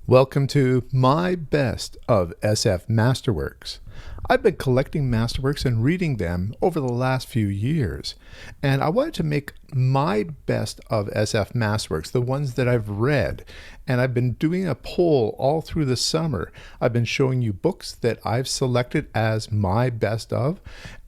Welcome to My Best of SF Masterworks. I've been collecting Masterworks and reading them over the last few years, and I wanted to make my best of SF Masterworks, the ones that I've read, and I've been doing a poll all through the summer. I've been showing you books that I've selected as my best of,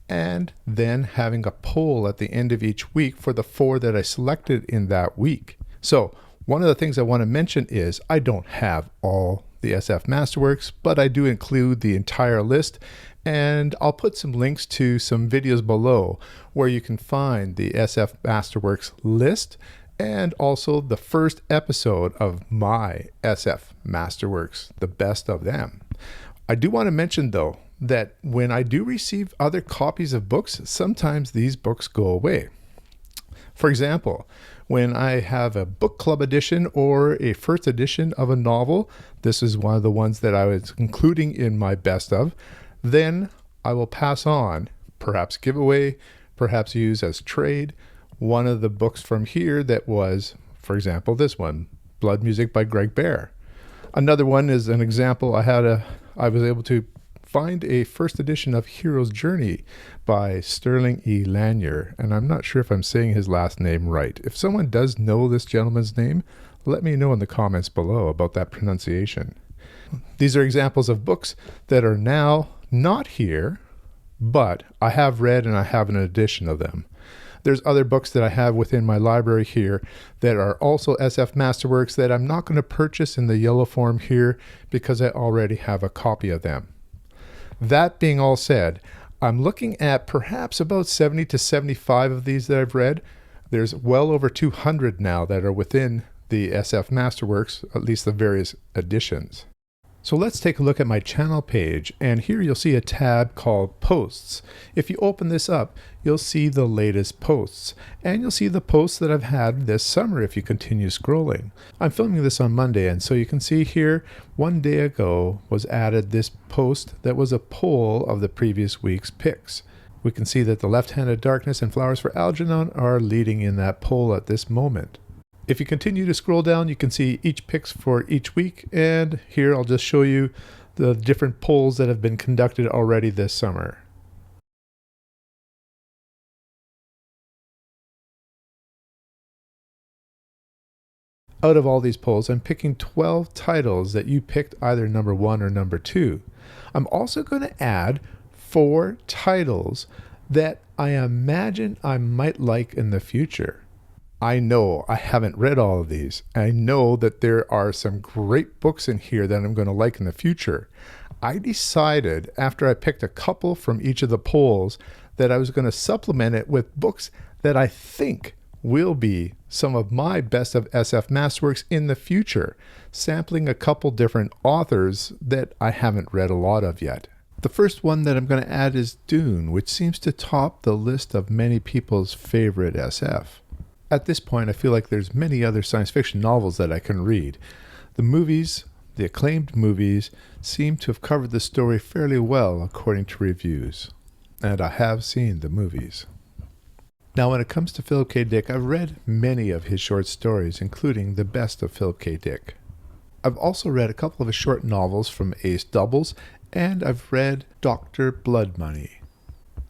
and then having a poll at the end of each week for the 4 that I selected in that week. So, one of the things I want to mention is I don't have all the SF Masterworks, but I do include the entire list, and I'll put some links to some videos below where you can find the SF Masterworks list and also the first episode of my SF Masterworks, the best of them. I do want to mention though that when I do receive other copies of books, sometimes these books go away. For example, when I have a book club edition or a first edition of a novel, this is one of the ones that I was including in my best of, then I will pass on, perhaps give away, perhaps use as trade, one of the books from here that was, for example, this one, Blood Music by Greg Bear. Another one is an example I was able to find a first edition of Hero's Journey by Sterling E. Lanier, and I'm not sure if I'm saying his last name right. If someone does know this gentleman's name, let me know in the comments below about that pronunciation. These are examples of books that are now not here, but I have read and I have an edition of them. There's other books that I have within my library here that are also SF Masterworks that I'm not going to purchase in the yellow form here because I already have a copy of them. That being all said, I'm looking at perhaps about 70 to 75 of these that I've read. There's well over 200 now that are within the SF Masterworks, at least the various editions. So let's take a look at my channel page, and here you'll see a tab called Posts. If you open this up, you'll see the latest posts, and you'll see the posts that I've had this summer if you continue scrolling. I'm filming this on Monday, and so you can see here, 1 day ago was added this post that was a poll of the previous week's picks. We can see that the Left-Handed Darkness and Flowers for Algernon are leading in that poll at this moment. If you continue to scroll down, you can see each picks for each week, and here I'll just show you the different polls that have been conducted already this summer. Out of all these polls, I'm picking 12 titles that you picked either number 1 or number 2. I'm also going to add 4 titles that I imagine I might like in the future. I know I haven't read all of these. I know that there are some great books in here that I'm going to like in the future. I decided after I picked a couple from each of the polls that I was going to supplement it with books that I think will be some of my best of SF Masterworks in the future, sampling a couple different authors that I haven't read a lot of yet. The first one that I'm going to add is Dune, which seems to top the list of many people's favorite SF. At this point, I feel like there's many other science fiction novels that I can read. The movies, the acclaimed movies, seem to have covered the story fairly well according to reviews. And I have seen the movies. Now, when it comes to Philip K. Dick, I've read many of his short stories, including The Best of Philip K. Dick. I've also read a couple of his short novels from Ace Doubles, and I've read Dr. Blood Money.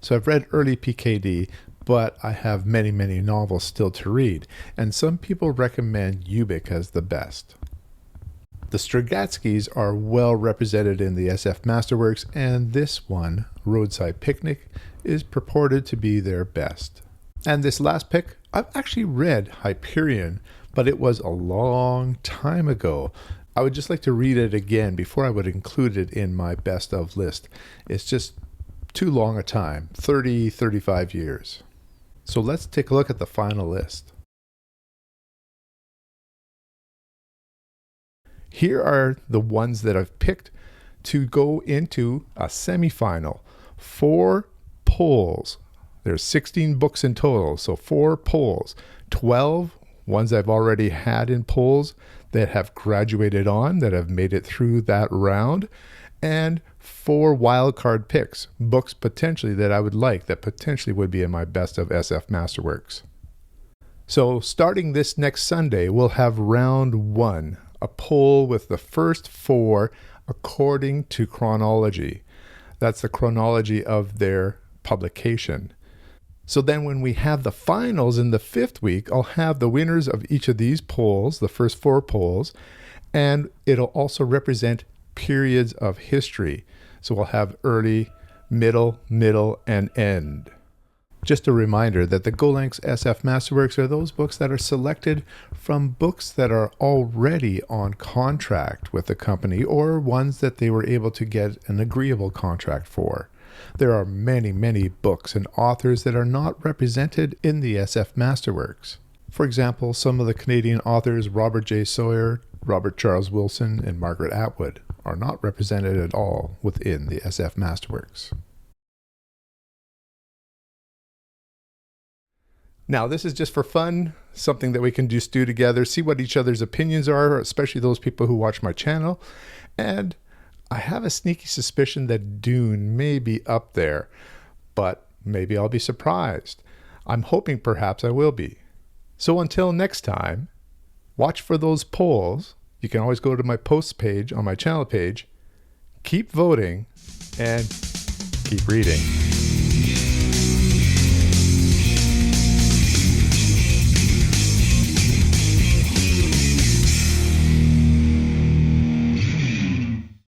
So I've read early PKD, but I have many, many novels still to read, and some people recommend Ubik as the best. The Strugatskys are well represented in the SF Masterworks, and this one, Roadside Picnic, is purported to be their best. And this last pick, I've actually read Hyperion, but it was a long time ago. I would just like to read it again before I would include it in my best of list. It's just too long a time, 35 years. So let's take a look at the final list. Here are the ones that I've picked to go into a semifinal. 4 polls. There's 16 books in total, so 4 polls. 12 ones I've already had in polls that have graduated on, that have made it through that round, and 4 wildcard picks, books potentially that I would like, that potentially would be in my best of SF Masterworks. So starting this next Sunday, we'll have round 1 a poll with the first 4 according to chronology. That's the chronology of their publication. So then when we have the finals in the 5th week, I'll have the winners of each of these polls, the first 4 polls, and it'll also represent periods of history. So we'll have early, middle, and end. Just a reminder that the Gollancz SF Masterworks are those books that are selected from books that are already on contract with the company or ones that they were able to get an agreeable contract for. There are many, many books and authors that are not represented in the SF Masterworks. For example, some of the Canadian authors Robert J. Sawyer, Robert Charles Wilson, and Margaret Atwood are not represented at all within the SF Masterworks. Now, this is just for fun, something that we can just do together, see what each other's opinions are, especially those people who watch my channel. And I have a sneaky suspicion that Dune may be up there, but maybe I'll be surprised. I'm hoping perhaps I will be. So until next time, watch for those polls. You can always go to my posts page on my channel page. Keep voting and keep reading.